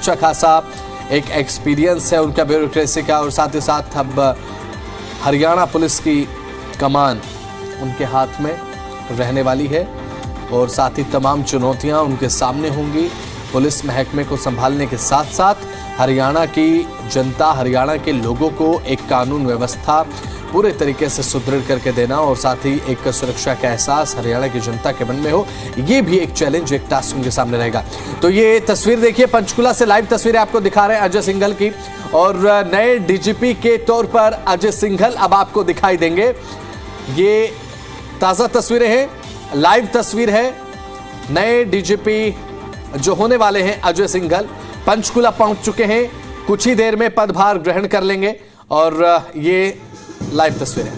अच्छा खासा एक एक्सपीरियंस है उनका ब्यूरोक्रेसी का, और साथ ही साथ अब हरियाणा पुलिस की कमान उनके हाथ में रहने वाली है और साथ ही तमाम चुनौतियां उनके सामने होंगी। पुलिस महकमे को संभालने के साथ साथ हरियाणा की जनता, हरियाणा के लोगों को एक कानून व्यवस्था पूरे तरीके से सुदृढ़ करके देना और साथ ही एक सुरक्षा का एहसास हरियाणा की जनता के मन में हो, ये भी एक चैलेंज, एक टास्क उनके सामने रहेगा। तो ये तस्वीर देखिए, पंचकुला से लाइव तस्वीरें आपको दिखा रहे हैं अजय सिंघल की, और नए डीजीपी के तौर पर अजय सिंघल अब आपको दिखाई देंगे। ये ताजा तस्वीरें हैं, लाइव तस्वीर है। नए डीजीपी जो होने वाले हैं अजय सिंघल पंचकुला पहुंच चुके हैं, कुछ ही देर में पदभार ग्रहण कर लेंगे और ये लाइव तस्वीरें।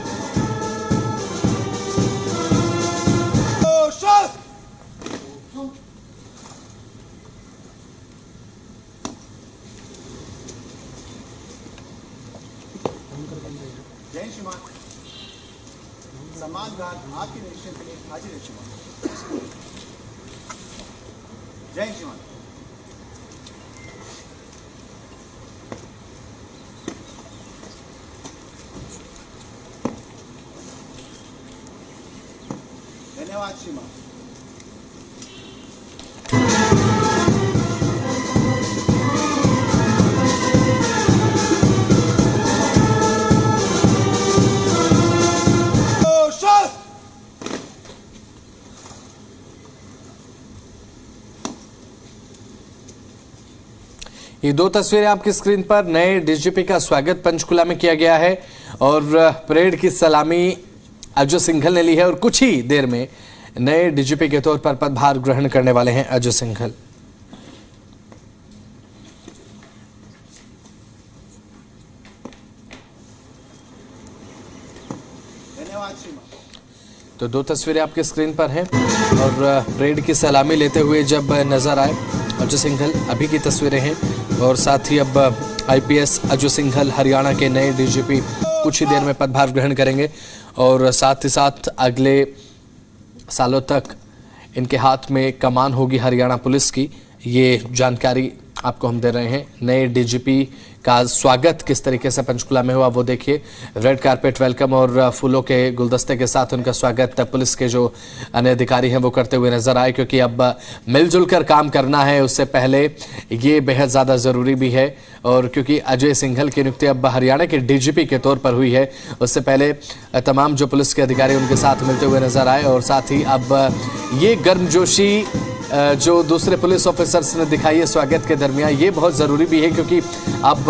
जय श्रीमान, सम्मान गार्ड आपके निरीक्षण के लिए हाजिर है श्रीमान। जय श्रीमान। धन्यवाद श्रीमान। ये दो तस्वीरें आपकी स्क्रीन पर, नए डीजीपी का स्वागत पंचकुला में किया गया है और परेड की सलामी अजय सिंघल ने ली है और कुछ ही देर में नए डीजीपी के तौर पर पदभार ग्रहण करने वाले हैं अजय सिंघल। धन्यवाद श्रीमान। तो दो तस्वीरें आपकी स्क्रीन पर हैं और परेड की सलामी लेते हुए जब नजर आए अजय सिंघल, अभी की तस्वीरें हैं, और साथ ही अब आईपीएस अजय सिंघल हरियाणा के नए डीजीपी कुछ ही देर में पदभार ग्रहण करेंगे और साथ ही साथ अगले सालों तक इनके हाथ में कमान होगी हरियाणा पुलिस की। ये जानकारी आपको हम दे रहे हैं। नए डीजीपी का स्वागत किस तरीके से पंचकुला में हुआ वो देखिए, रेड कारपेट वेलकम और फूलों के गुलदस्ते के साथ उनका स्वागत पुलिस के जो अन्य अधिकारी हैं वो करते हुए नजर आए, क्योंकि अब मिलजुल कर काम करना है, उससे पहले ये बेहद ज़्यादा ज़रूरी भी है। और क्योंकि अजय सिंघल की नियुक्ति अब हरियाणा के डीजीपी के तौर पर हुई है, उससे पहले तमाम जो पुलिस के अधिकारी उनके साथ मिलते हुए नजर आए और साथ ही अब ये गर्मजोशी जो दूसरे पुलिस ऑफिसर्स ने दिखाई है स्वागत के दरमियान, ये बहुत ज़रूरी भी है, क्योंकि अब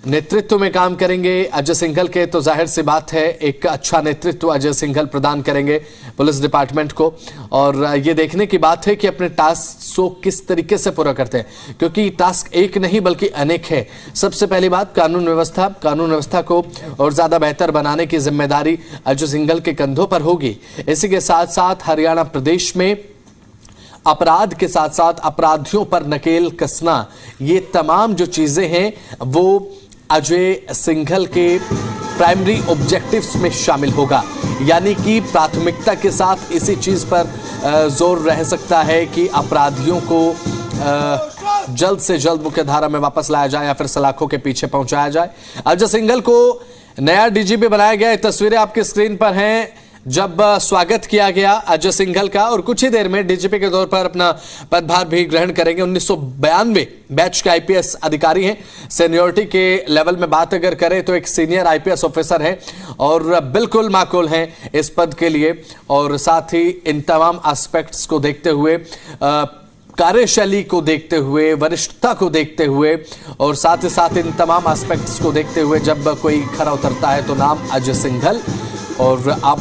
नेतृत्व में काम करेंगे अजय सिंघल के, तो जाहिर सी बात है एक अच्छा नेतृत्व अजय सिंघल प्रदान करेंगे पुलिस डिपार्टमेंट को। और ये देखने की बात है कि अपने टास्क को किस तरीके से पूरा करते हैं, क्योंकि टास्क एक नहीं बल्कि अनेक है। सबसे पहली बात कानून व्यवस्था को और ज़्यादा बेहतर बनाने की जिम्मेदारी अजय सिंघल के कंधों पर होगी। इसी के साथ साथ हरियाणा प्रदेश में अपराध के साथ साथ अपराधियों पर नकेल कसना, ये तमाम जो चीजें हैं वो अजय सिंघल के प्राइमरी ऑब्जेक्टिव्स में शामिल होगा। यानी कि प्राथमिकता के साथ इसी चीज पर जोर रह सकता है कि अपराधियों को जल्द से जल्द मुख्यधारा में वापस लाया जाए या फिर सलाखों के पीछे पहुंचाया जाए। अजय सिंघल को नया डीजीपी बनाया गया। तस्वीरें आपकी स्क्रीन पर हैं जब स्वागत किया गया अजय सिंघल का, और कुछ ही देर में डीजीपी के तौर पर अपना पदभार भी ग्रहण करेंगे। 1992 बैच के आईपीएस अधिकारी हैं। सीनियरिटी के लेवल में बात अगर करें तो एक सीनियर आईपीएस ऑफिसर हैं और बिल्कुल माकूल हैं इस पद के लिए। और साथ ही इन तमाम एस्पेक्ट्स को देखते हुए, कार्यशैली को देखते हुए, वरिष्ठता को देखते हुए और साथ ही साथ इन तमाम एस्पेक्ट्स को देखते हुए जब कोई खरा उतरता है तो नाम अजय सिंघल। और अब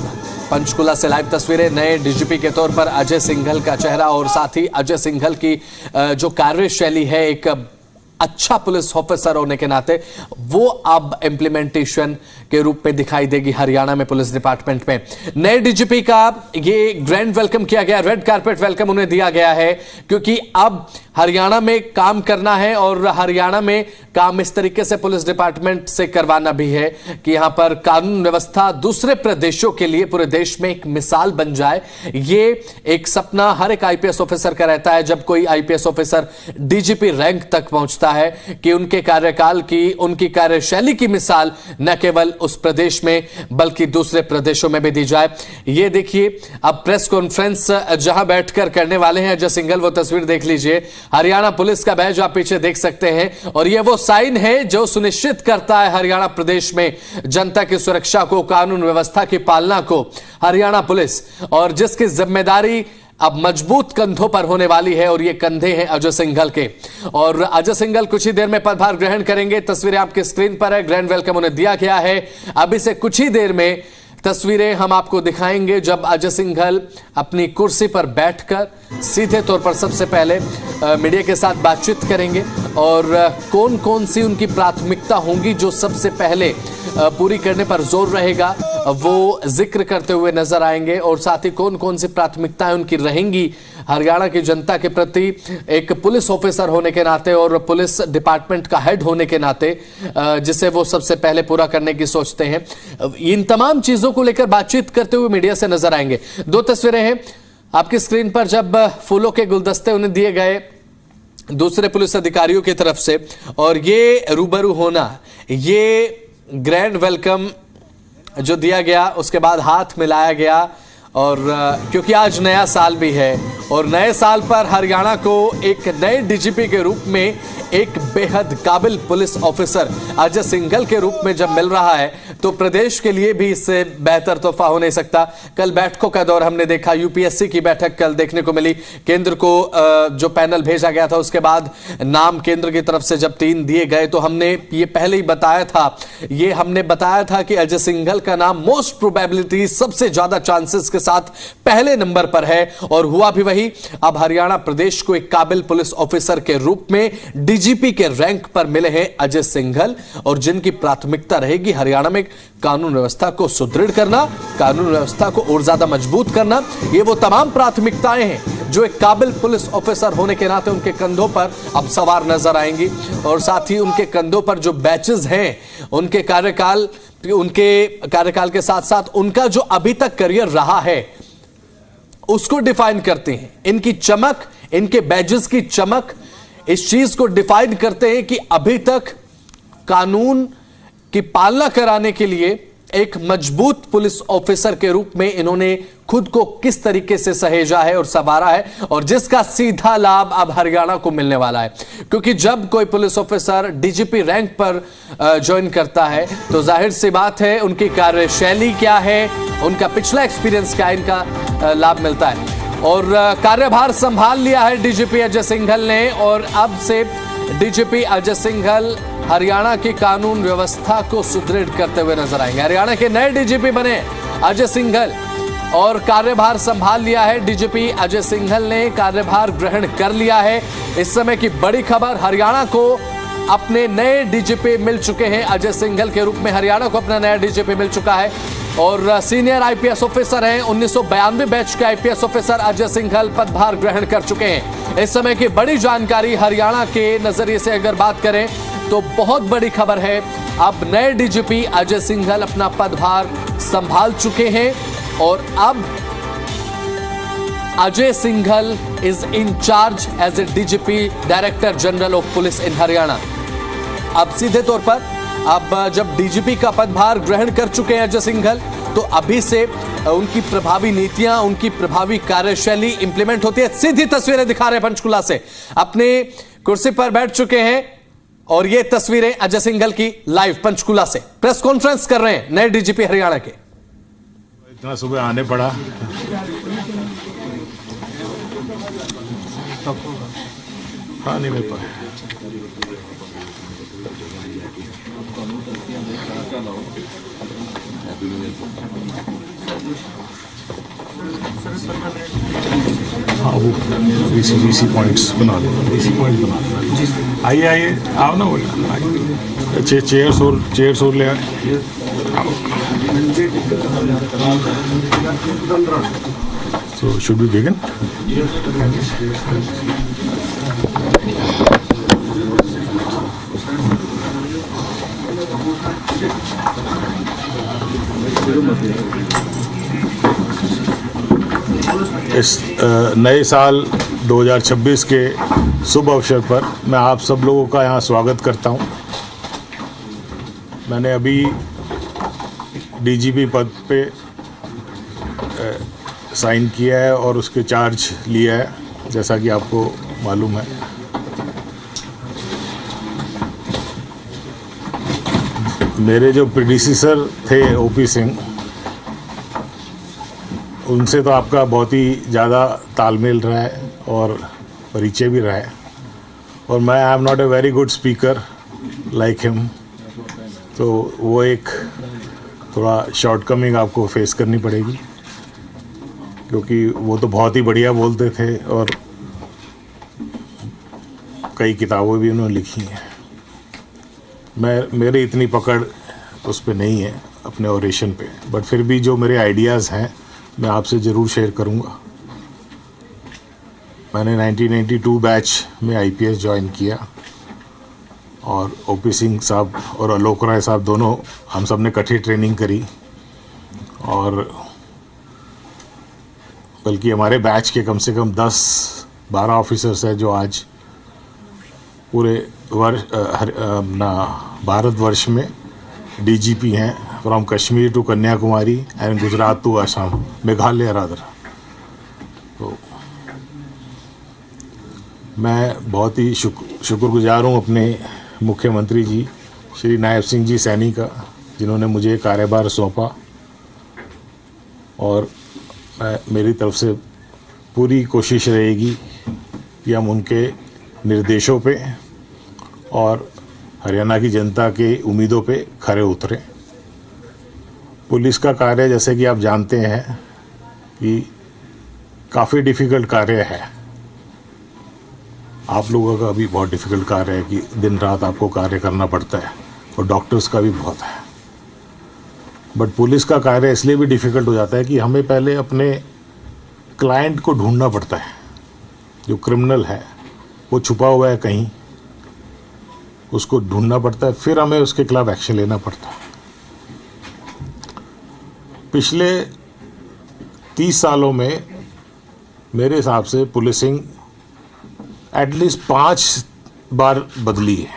पंचकुला से लाइव तस्वीरें, नए डीजीपी के तौर पर अजय सिंघल का चेहरा और साथ ही अजय सिंघल की जो कार्यशैली है, एक अच्छा पुलिस ऑफिसर होने के नाते वो अब इंप्लीमेंटेशन के रूप में दिखाई देगी हरियाणा में पुलिस डिपार्टमेंट में। नए डीजीपी का ये ग्रैंड वेलकम किया गया, रेड कारपेट वेलकम उन्हें दिया गया है, क्योंकि अब हरियाणा में काम करना है और हरियाणा में काम इस तरीके से पुलिस डिपार्टमेंट से करवाना भी है कि यहां पर कानून व्यवस्था दूसरे प्रदेशों के लिए पूरे देश में एक मिसाल बन जाए। ये एक सपना हर एक आईपीएस ऑफिसर का रहता है जब कोई आईपीएस ऑफिसर डीजीपी रैंक तक पहुंचता है कि उनके कार्यकाल की, उनकी कार्यशैली की मिसाल न केवल उस प्रदेश में बल्कि दूसरे प्रदेशों में भी दी जाए। ये देखिए अब प्रेस कॉन्फ्रेंस जहां बैठकर करने वाले हैं अजय सिंघल, वो तस्वीर देख लीजिए। हरियाणा पुलिस का बैज आप पीछे देख सकते हैं और यह वो साइन है जो सुनिश्चित करता है हरियाणा प्रदेश में जनता की सुरक्षा को, कानून व्यवस्था की पालना को। हरियाणा पुलिस और जिसकी जिम्मेदारी अब मजबूत कंधों पर होने वाली है और ये कंधे हैं अजय सिंघल के। और अजय सिंघल कुछ ही देर में पदभार ग्रहण करेंगे। तस्वीरें आपके स्क्रीन पर है, ग्रैंड वेलकम उन्हें दिया गया है। अभी से कुछ ही देर में तस्वीरें हम आपको दिखाएंगे जब अजय सिंघल अपनी कुर्सी पर बैठकर सीधे तौर पर सबसे पहले मीडिया के साथ बातचीत करेंगे और कौन कौन सी उनकी प्राथमिकता होंगी जो सबसे पहले पूरी करने पर जोर रहेगा वो जिक्र करते हुए नजर आएंगे, और साथ ही कौन कौन सी प्राथमिकताएं उनकी रहेंगी हरियाणा की जनता के प्रति एक पुलिस ऑफिसर होने के नाते और पुलिस डिपार्टमेंट का हेड होने के नाते, जिसे वो सबसे पहले पूरा करने की सोचते हैं। इन तमाम चीजों को लेकर बातचीत करते हुए मीडिया से नजर आएंगे। दो तस्वीरें हैं आपकी स्क्रीन पर जब फूलों के गुलदस्ते उन्हें दिए गए दूसरे पुलिस अधिकारियों की तरफ से, और ये रूबरू होना, ये ग्रैंड वेलकम जो दिया गया, उसके बाद हाथ मिलाया गया। और क्योंकि आज नया साल भी है और नए साल पर हरियाणा को एक नए डीजीपी के रूप में एक बेहद काबिल पुलिस ऑफिसर अजय सिंघल के रूप में जब मिल रहा है तो प्रदेश के लिए भी इससे बेहतर तोहफा हो नहीं सकता। कल बैठकों का दौर हमने देखा, यूपीएससी की बैठक कल देखने को मिली। केंद्र को जो पैनल भेजा गया था उसके बाद नाम केंद्र की तरफ से जब 3 दिए गए तो हमने ये पहले ही बताया था कि अजय सिंघल का नाम मोस्ट प्रोबेबिलिटी, सबसे ज्यादा चांसेस के साथ पहले नंबर पर है, और हुआ भी वही। अब हरियाणा प्रदेश को एक काबिल पुलिस ऑफिसर के रूप में डीजीपी के रैंक पर मिले हैं अजय सिंघल, और जिनकी प्राथमिकता रहेगी हरियाणा में कानून व्यवस्था को सुदृढ़ करना, कानून व्यवस्था को और ज्यादा मजबूत करना। ये वो तमाम प्राथमिकताएं हैं जो एक काबिल पुलिस ऑफिसर होने के नाते उनके कंधों पर अब सवार नजर आएंगी, और साथ ही उनके कंधों पर जो बैचेस हैं उनके कार्यकाल के साथ साथ उनका जो अभी तक करियर रहा है उसको डिफाइन करते हैं। इनकी चमक, इनके बैजेस की चमक इस चीज को डिफाइन करते हैं कि अभी तक कानून की पालना कराने के लिए एक मजबूत पुलिस ऑफिसर के रूप में इन्होंने खुद को किस तरीके से सहेजा है और संवारा है, और जिसका सीधा लाभ अब हरियाणा को मिलने वाला है। क्योंकि जब कोई पुलिस ऑफिसर डीजीपी रैंक पर ज्वाइन करता है तो जाहिर सी बात है उनकी कार्यशैली क्या है, उनका पिछला एक्सपीरियंस क्या है, इनका लाभ मिलता है। और कार्यभार संभाल लिया है डीजीपी अजय सिंघल ने, और अब से डीजीपी अजय सिंघल हरियाणा की कानून व्यवस्था को सुदृढ़ करते हुए नजर आएंगे। हरियाणा के नए डीजीपी बने अजय सिंघल और कार्यभार संभाल लिया है डीजीपी अजय सिंघल ने, कार्यभार ग्रहण कर लिया है। इस समय की बड़ी खबर, हरियाणा को अपने नए डीजीपी मिल चुके हैं। अजय सिंघल के रूप में हरियाणा को अपना नया डीजीपी मिल चुका है और सीनियर आईपीएस ऑफिसर हैं। 1992 बैच के आईपीएस ऑफिसर अजय सिंघल पदभार ग्रहण कर चुके हैं। इस समय की बड़ी जानकारी हरियाणा के नजरिए से अगर बात करें तो बहुत बड़ी खबर है, अब नए डीजीपी अजय सिंघल अपना पदभार संभाल चुके हैं और अब Ajay Singhal is in charge as a DGP, director general of police in Haryana. अब सीधे तौर पर अब जब डीजीपी का पदभार ग्रहण कर चुके हैं अजय सिंघल तो अभी से उनकी प्रभावी नीतियां, उनकी प्रभावी कार्यशैली इंप्लीमेंट होती है। सीधी तस्वीरें दिखा रहे हैं पंचकुला से, अपने कुर्सी पर बैठ चुके हैं और ये तस्वीरें अजय सिंघल की लाइव पंचकुला से प्रेस कॉन्फ्रेंस कर रहे हैं नए डीजीपी हरियाणा के। इतना सुबह आने पड़ा, हाँ नहीं मिल पाया। हाँ वो वीसी पॉइंट्स बना दो, वीसी पॉइंट बना दो। आइए आइए, आओ ना बेटा, आइए। चेयर्स और ले आए। So should we begin? इस नए साल 2026 के शुभ अवसर पर मैं आप सब लोगों का यहाँ स्वागत करता हूँ। मैंने अभी डीजीपी पद पे साइन किया है और उसके चार्ज लिया है, जैसा कि आपको मालूम है। मेरे जो प्रीडिसेसर थे ओपी सिंह, उनसे तो आपका बहुत ही ज़्यादा तालमेल रहा है और परिचय भी रहा है, और मैं I am not a very good speaker like him, तो वो एक थोड़ा शॉर्टकमिंग आपको फेस करनी पड़ेगी, क्योंकि वो तो बहुत ही बढ़िया बोलते थे और कई किताबें भी उन्होंने लिखी हैं। मेरी इतनी पकड़ उस पे नहीं है अपने ओरेशन पे, बट फिर भी जो मेरे आइडियाज़ हैं मैं आपसे ज़रूर शेयर करूँगा। मैंने 1992 बैच में आईपीएस ज्वाइन किया और ओपी सिंह साहब और आलोक राय साहब दोनों हम सब ने इकट्ठी ट्रेनिंग करी, और बल्कि हमारे बैच के कम से कम 10-12 ऑफिसर्स हैं जो आज पूरे भारतवर्ष में डीजीपी हैं, from Kashmir to Kanyakumari and Gujarat to Assam, Meghalaya rather. तो मैं बहुत ही शुक्रगुजार हूँ अपने मुख्यमंत्री जी श्री नायब सिंह जी सैनी का, जिन्होंने मुझे कार्यभार सौंपा, और मेरी तरफ से पूरी कोशिश रहेगी कि हम उनके निर्देशों पे और हरियाणा की जनता के उम्मीदों पे खरे उतरें। पुलिस का कार्य, जैसे कि आप जानते हैं, कि काफ़ी डिफ़िकल्ट कार्य है। आप लोगों का भी बहुत डिफ़िकल्ट कार्य है कि दिन रात आपको कार्य करना पड़ता है, और डॉक्टर्स का भी बहुत है। बट पुलिस का कार्य इसलिए भी डिफ़िकल्ट हो जाता है कि हमें पहले अपने क्लाइंट को ढूंढना पड़ता है। जो क्रिमिनल है वो छुपा हुआ है कहीं, उसको ढूंढना पड़ता है, फिर हमें उसके खिलाफ एक्शन लेना पड़ता है। पिछले 30 सालों में मेरे हिसाब से पुलिसिंग एटलीस्ट 5 बार बदली है।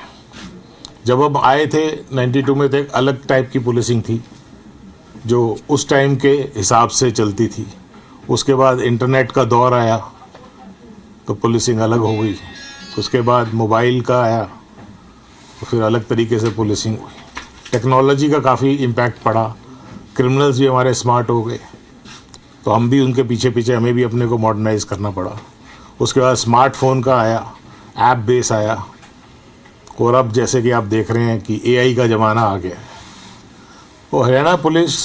जब हम आए थे 92 में, तो एक अलग टाइप की पुलिसिंग थी जो उस टाइम के हिसाब से चलती थी। उसके बाद इंटरनेट का दौर आया तो पुलिसिंग अलग हो गई। उसके बाद मोबाइल का आया तो फिर अलग तरीके से पुलिसिंग हुई। टेक्नोलॉजी का काफ़ी इम्पैक्ट पड़ा, क्रिमिनल्स भी हमारे स्मार्ट हो गए, तो हम भी उनके पीछे पीछे हमें भी अपने को मॉडर्नाइज करना पड़ा। उसके बाद स्मार्टफोन का आया, ऐप बेस आया, और अब जैसे कि आप देख रहे हैं कि एआई का ज़माना आ गया है। तो हरियाणा पुलिस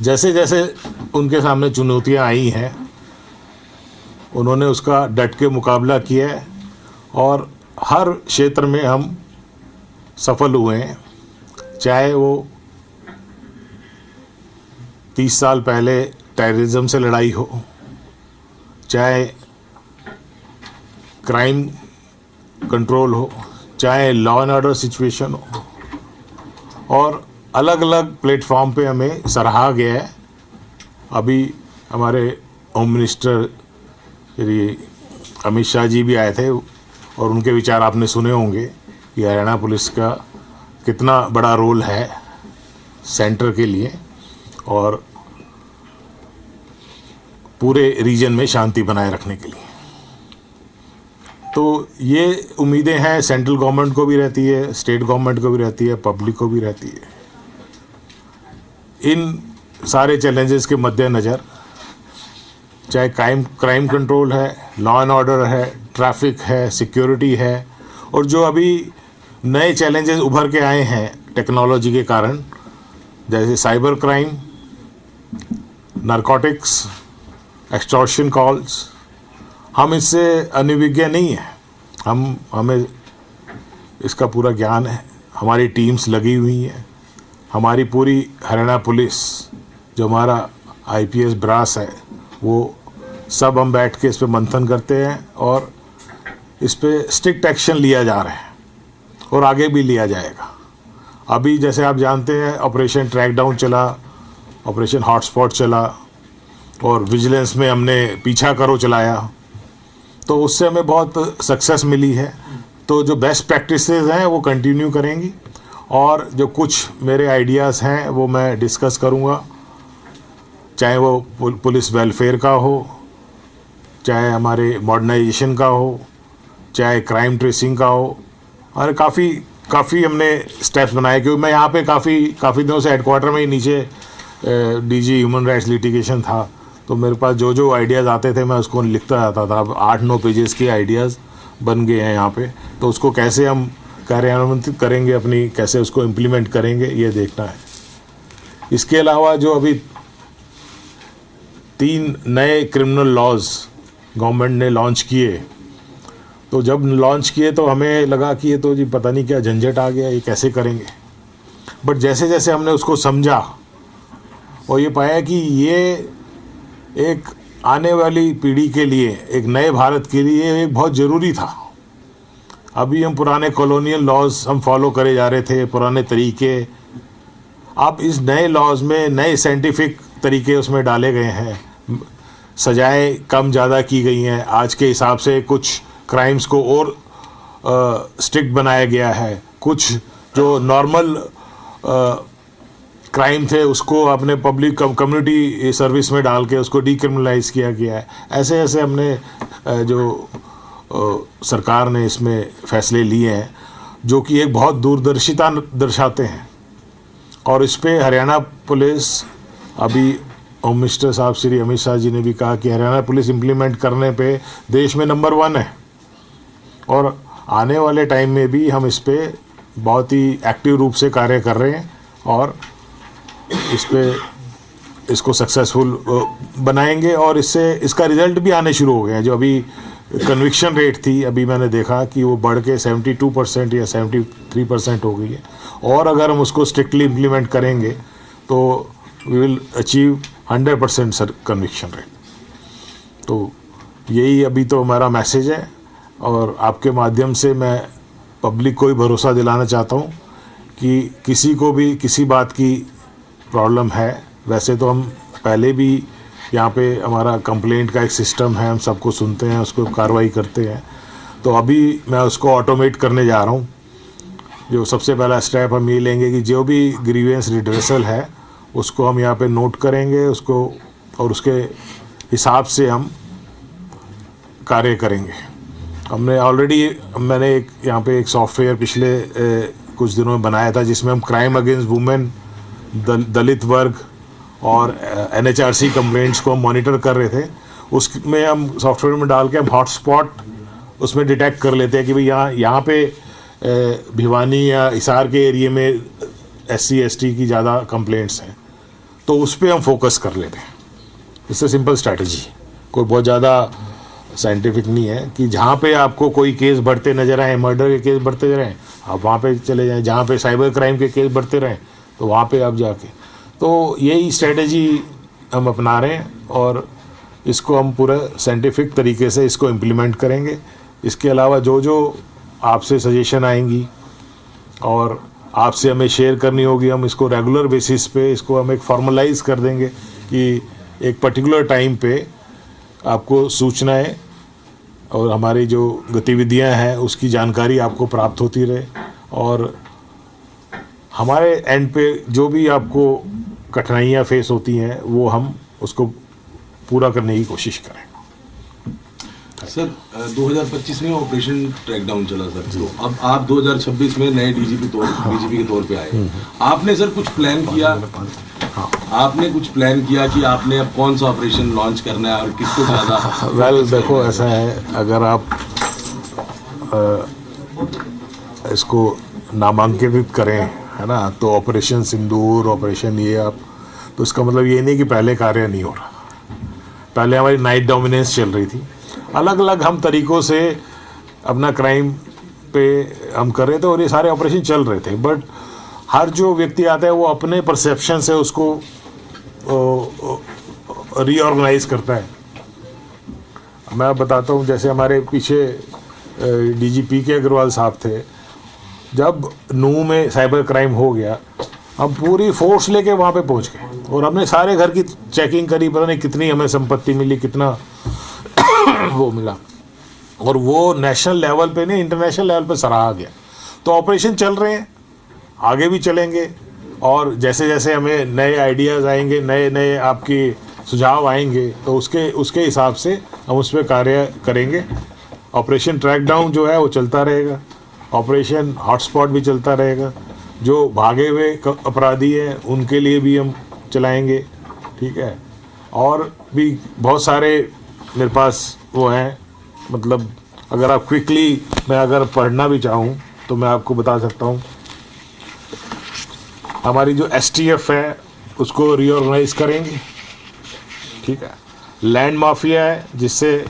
जैसे जैसे उनके सामने चुनौतियां आई हैं, उन्होंने उसका डट के मुकाबला किया है, और हर क्षेत्र में हम सफल हुए हैं। चाहे वो 30 साल पहले टेररिज्म से लड़ाई हो, चाहे क्राइम कंट्रोल हो, चाहे लॉ एंड ऑर्डर सिचुएशन हो, और अलग अलग प्लेटफॉर्म पे हमें सराहा गया है। अभी हमारे होम मिनिस्टर श्री अमित शाह जी भी आए थे, और उनके विचार आपने सुने होंगे कि हरियाणा पुलिस का कितना बड़ा रोल है सेंटर के लिए और पूरे रीजन में शांति बनाए रखने के लिए। तो ये उम्मीदें हैं सेंट्रल गवर्नमेंट को भी रहती है, स्टेट गवर्नमेंट को भी रहती है, पब्लिक को भी रहती है। इन सारे चैलेंजेस के मद्देनज़र, चाहे क्राइम कंट्रोल है, लॉ एंड ऑर्डर है, ट्रैफिक है, सिक्योरिटी है, और जो अभी नए चैलेंजेस उभर के आए हैं टेक्नोलॉजी के कारण, जैसे cyber crime, narcotics, extortion calls, हम इससे अनभिज्ञ नहीं हैं। हमें इसका पूरा ज्ञान है, हमारी टीम्स लगी हुई हैं, हमारी पूरी हरियाणा पुलिस जो हमारा आईपीएस ब्रास है वो सब हम बैठ के इस पे मंथन करते हैं और इस पे स्ट्रिक्ट एक्शन लिया जा रहा है और आगे भी लिया जाएगा। अभी जैसे आप जानते हैं ऑपरेशन ट्रैक डाउन चला, ऑपरेशन हॉटस्पॉट चला और विजिलेंस में हमने पीछा करो चलाया, तो उससे हमें बहुत सक्सेस मिली है। तो जो बेस्ट प्रैक्टिसेस हैं वो कंटिन्यू करेंगी और जो कुछ मेरे आइडियाज़ हैं वो मैं डिस्कस करूँगा, चाहे वो पुलिस वेलफेयर का हो, चाहे हमारे मॉडर्नाइजेशन का हो, चाहे क्राइम ट्रेसिंग का हो। और काफ़ी हमने स्टेप्स बनाए, क्योंकि मैं यहाँ पे काफ़ी दिनों से हेडक्वार्टर में ही नीचे डीजी ह्यूमन राइट्स लिटिगेशन था, तो मेरे पास जो आइडियाज़ आते थे मैं उसको लिखता जाता था। अब 8-9 पेजेस के आइडियाज़ बन गए हैं यहाँ पे, तो उसको कैसे हम कार्यान्वित करेंगे, अपनी कैसे उसको इम्प्लीमेंट करेंगे ये देखना है। इसके अलावा जो अभी 3 नए क्रिमिनल लॉज गवर्नमेंट ने लॉन्च किए, तो जब लॉन्च किए तो हमें लगा कि ये तो जी पता नहीं क्या झंझट आ गया, ये कैसे करेंगे। बट जैसे जैसे हमने उसको समझा और ये पाया कि ये एक आने वाली पीढ़ी के लिए, एक नए भारत के लिए एक बहुत ज़रूरी था। अभी हम पुराने कॉलोनियल लॉज हम फॉलो करे जा रहे थे, पुराने तरीके। अब इस नए लॉज में नए साइंटिफिक तरीके उसमें डाले गए हैं, सजाएं कम ज़्यादा की गई हैं, आज के हिसाब से कुछ क्राइम्स को और स्ट्रिक्ट बनाया गया है, कुछ जो नॉर्मल क्राइम थे उसको अपने पब्लिक कम्युनिटी सर्विस में डाल के उसको डीक्रिमिनलाइज किया गया है। ऐसे ऐसे हमने जो सरकार ने इसमें फैसले लिए हैं जो कि एक बहुत दूरदर्शिता दर्शाते हैं। और इस पे हरियाणा पुलिस, अभी होम मिनिस्टर साहब श्री अमित शाह जी ने भी कहा कि हरियाणा पुलिस इम्प्लीमेंट करने पे देश में नंबर 1 है और आने वाले टाइम में भी हम इस पे बहुत ही एक्टिव रूप से कार्य कर रहे हैं और इसको सक्सेसफुल बनाएंगे। और इससे इसका रिजल्ट भी आने शुरू हो गए हैं। जो अभी कन्विक्शन रेट थी, अभी मैंने देखा कि वो बढ़ के 72% या 73% हो गई है। और अगर हम उसको स्ट्रिक्टली इम्प्लीमेंट करेंगे तो we will achieve 100% sir conviction rate. तो यही अभी तो हमारा मैसेज है और आपके माध्यम से मैं पब्लिक को भी भरोसा दिलाना चाहता हूँ कि किसी को भी किसी बात की प्रॉब्लम है, वैसे तो हम पहले भी यहाँ पे हमारा कंप्लेंट का एक सिस्टम है, हम सबको सुनते हैं, उसको कार्रवाई करते हैं। तो अभी मैं उसको ऑटोमेट करने जा रहा हूँ। जो सबसे पहला स्टेप हम ये लेंगे कि जो भी ग्रीवेंस रिड्रेसल है उसको हम यहाँ पे नोट करेंगे उसको, और उसके हिसाब से हम कार्य करेंगे। मैंने एक यहाँ पे एक सॉफ्टवेयर पिछले कुछ दिनों में बनाया था जिसमें हम क्राइम अगेंस्ट वुमेन, दलित वर्ग और NHRC कंप्लेंट्स को हम मॉनिटर कर रहे थे। उसमें हम सॉफ्टवेयर में डाल के हम हॉटस्पॉट उसमें डिटेक्ट कर लेते हैं कि भाई यहाँ पे भिवानी या हिसार के एरिया में SC ST की ज़्यादा कंप्लेंट्स हैं, तो उस पर हम फोकस कर लेते हैं। इससे सिंपल स्ट्रैटेजी, कोई बहुत ज़्यादा साइंटिफिक नहीं है कि जहाँ पे आपको कोई केस बढ़ते नज़र आए, मर्डर के केस बढ़ते रहें, आप वहाँ पे चले जाएं। जहाँ पे साइबर क्राइम के केस बढ़ते रहें तो वहाँ पे आप जाके, तो यही स्ट्रेटजी हम अपना रहे हैं और इसको हम पूरा साइंटिफिक तरीके से इसको इम्प्लीमेंट करेंगे। इसके अलावा जो आपसे सजेशन आएंगी और आपसे हमें शेयर करनी होगी, हम इसको रेगुलर बेसिस पे इसको हम एक फॉर्मलाइज कर देंगे कि एक पर्टिकुलर टाइम पे आपको सूचनाएं और हमारी जो गतिविधियां हैं उसकी जानकारी आपको प्राप्त होती रहे और हमारे एंड पे जो भी आपको कठिनाइयाँ फेस होती हैं वो हम उसको पूरा करने की कोशिश करें। सर 2025 में ऑपरेशन ट्रैकडाउन चला सर, तो अब आप 2026 में नए डीजीपी के तौर पे आए। आपने सर कुछ प्लान किया? हाँ, आपने कुछ प्लान किया कि आपने अब कौन सा ऑपरेशन लॉन्च करना है और किसको ज़्यादा? वेल देखो ऐसा है, अगर आप इसको नामांकित करें, है ना, तो ऑपरेशन सिंदूर, ऑपरेशन ये आप तो इसका मतलब ये नहीं कि पहले कार्य नहीं हो रहा। पहले हमारी नाइट डोमिनेंस चल रही थी, अलग अलग हम तरीक़ों से अपना क्राइम पे हम कर रहे थे और ये सारे ऑपरेशन चल रहे थे। बट हर जो व्यक्ति आता है वो अपने परसेप्शन से उसको रीऑर्गेनाइज करता है। मैं आप बताता हूँ, जैसे हमारे पीछे डीजीपी के अग्रवाल साहब थे, जब नूह में साइबर क्राइम हो गया हम पूरी फोर्स लेके वहाँ पे पहुँच गए और हमने सारे घर की चेकिंग करी, पता नहीं कितनी हमें संपत्ति मिली, कितना वो मिला, और वो नेशनल लेवल पे नहीं इंटरनेशनल लेवल पे सराहा गया। तो ऑपरेशन चल रहे हैं, आगे भी चलेंगे, और जैसे जैसे हमें नए आइडियाज़ आएंगे, नए नए आपकी सुझाव आएंगे, तो उसके हिसाब से हम उस पर कार्य करेंगे। ऑपरेशन ट्रैक डाउन जो है वो चलता रहेगा, ऑपरेशन हॉटस्पॉट भी चलता रहेगा, जो भागे हुए अपराधी हैं उनके लिए भी हम चलाएंगे, ठीक है। और भी बहुत सारे मेरे पास वो हैं, मतलब अगर आप क्विकली मैं अगर पढ़ना भी चाहूँ तो मैं आपको बता सकता हूँ। हमारी जो STF है उसको रीऑर्गेनाइज करेंगे, ठीक है। लैंड माफिया है जिससे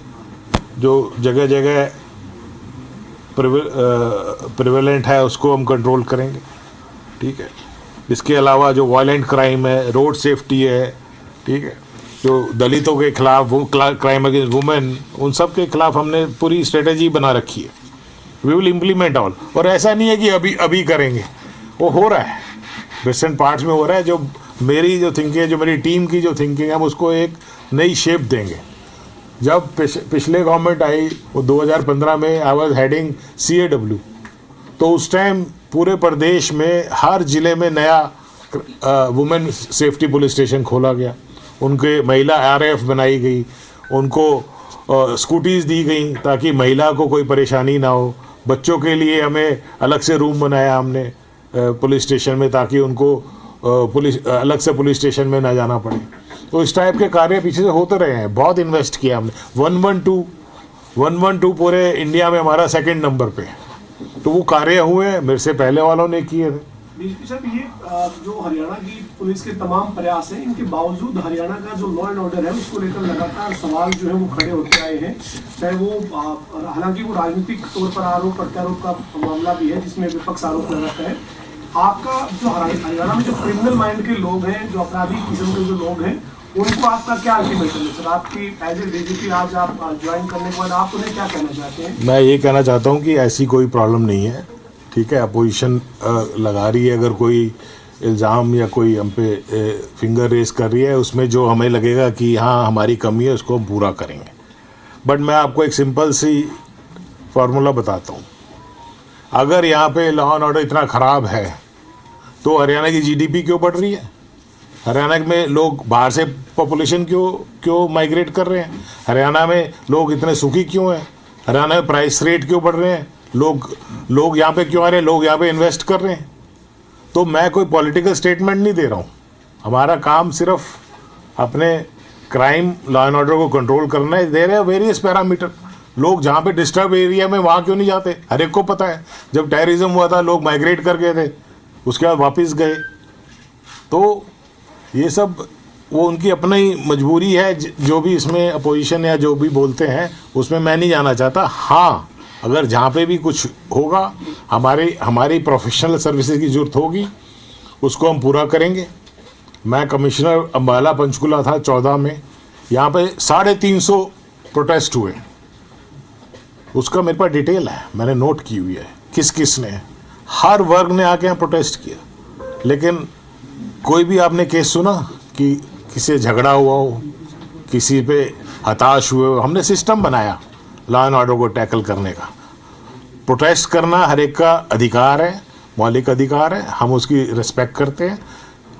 जो जगह जगह प्रिवेलेंट है उसको हम कंट्रोल करेंगे, ठीक है। इसके अलावा जो वायलेंट क्राइम है, रोड सेफ्टी है, ठीक है, जो दलितों के खिलाफ, वो क्राइम अगेंस्ट वुमेन, उन सब के खिलाफ हमने पूरी स्ट्रेटेजी बना रखी है। We will implement all. और ऐसा नहीं है कि अभी अभी करेंगे, वो हो रहा है, वेस्टर्न पार्ट्स में हो रहा है। जो मेरी जो थिंकिंग है, जो मेरी टीम की जो थिंकिंग है, हम उसको एक नई शेप देंगे। जब पिछले गवर्नमेंट आई वो 2015 में आई वाज हेडिंग CAW, तो उस टाइम पूरे प्रदेश में हर ज़िले में नया वुमेन सेफ्टी पुलिस स्टेशन खोला गया, उनके महिला RF बनाई गई, उनको स्कूटीज़ दी गई ताकि महिला को कोई परेशानी ना हो। बच्चों के लिए हमें अलग से रूम बनाया हमने पुलिस स्टेशन में, ताकि उनको अलग से पुलिस स्टेशन में ना जाना पड़े। तो इस टाइप के कार्य पीछे से होते रहे हैं, बहुत इन्वेस्ट किया हमने। 112 पूरे इंडिया में हमारा 2nd नंबर पे है, तो वो कार्य हुए हैं, मेरे से पहले वालों ने किए थे। डीजीपी साहब, ये जो हरियाणा की पुलिस के तमाम प्रयास हैं, इनके बावजूद हरियाणा का जो लॉ एंड ऑर्डर है उसको लेकर लगातार सवाल जो है वो खड़े होते आए हैं। चाहे वो हालांकि वो राजनीतिक तौर पर आरोप प्रत्यारोप का मामला भी है जिसमें विपक्ष आरोप लगाता है। आपका जो हरियाणा में जो क्रिमिनल माइंड के लोग हैं, जो अपराधी किस्म के जो लोग हैं, उनको आपका क्या अल्टीमेटम है सर? आपकी एज ए डीजीपी आज आप ज्वाइन करने के बाद आप उन्हें क्या कहना चाहते हैं? मैं ये कहना चाहता हूँ कि ऐसी कोई प्रॉब्लम नहीं है, ठीक है। अपोजिशन लगा रही है, अगर कोई इल्ज़ाम या कोई हम पे फिंगर रेस कर रही है, उसमें जो हमें लगेगा कि हाँ हमारी कमी है उसको हम पूरा करेंगे। बट मैं आपको एक सिंपल सी फार्मूला बताता हूँ। अगर यहाँ पे लॉ एंड ऑर्डर इतना ख़राब है तो हरियाणा की GDP क्यों बढ़ रही है? हरियाणा में लोग बाहर से पॉपुलेशन क्यों माइग्रेट कर रहे हैं? हरियाणा में लोग इतने सुखी क्यों हैं? हरियाणा में प्राइस रेट क्यों बढ़ रहे हैं? लोग यहाँ पे क्यों आ रहे हैं? लोग यहाँ पे इन्वेस्ट कर रहे हैं। तो मैं कोई पॉलिटिकल स्टेटमेंट नहीं दे रहा हूँ, हमारा काम सिर्फ अपने क्राइम लॉ एंड ऑर्डर को कंट्रोल करना है। दे रहे हैं वेरियस पैरामीटर। लोग जहाँ पे डिस्टर्ब एरिया में वहाँ क्यों नहीं जाते? हर एक को पता है, जब टेररिज्म हुआ था लोग माइग्रेट कर गए थे, उसके बाद वापस गए। तो ये सब वो उनकी अपनी मजबूरी है। जो भी इसमें अपोजिशन या जो भी बोलते हैं उसमें मैं नहीं जाना चाहता। हाँ, अगर जहाँ पे भी कुछ होगा, हमारी प्रोफेशनल सर्विसेज की ज़रूरत होगी, उसको हम पूरा करेंगे। मैं कमिश्नर अम्बाला पंचकुला था 14 में, यहाँ पे 350 प्रोटेस्ट हुए, उसका मेरे पास डिटेल है, मैंने नोट की हुई है किस किस ने, हर वर्ग ने आके यहाँ प्रोटेस्ट किया। लेकिन कोई भी आपने केस सुना कि किसी से झगड़ा हुआ हो, किसी पे हताश हुए हो? हमने सिस्टम बनाया लॉ एंड ऑर्डर को टैकल करने का। प्रोटेस्ट करना हर एक का अधिकार है, मौलिक अधिकार है, हम उसकी रिस्पेक्ट करते हैं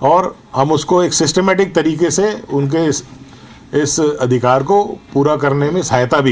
और हम उसको एक सिस्टमेटिक तरीके से उनके इस अधिकार को पूरा करने में सहायता भी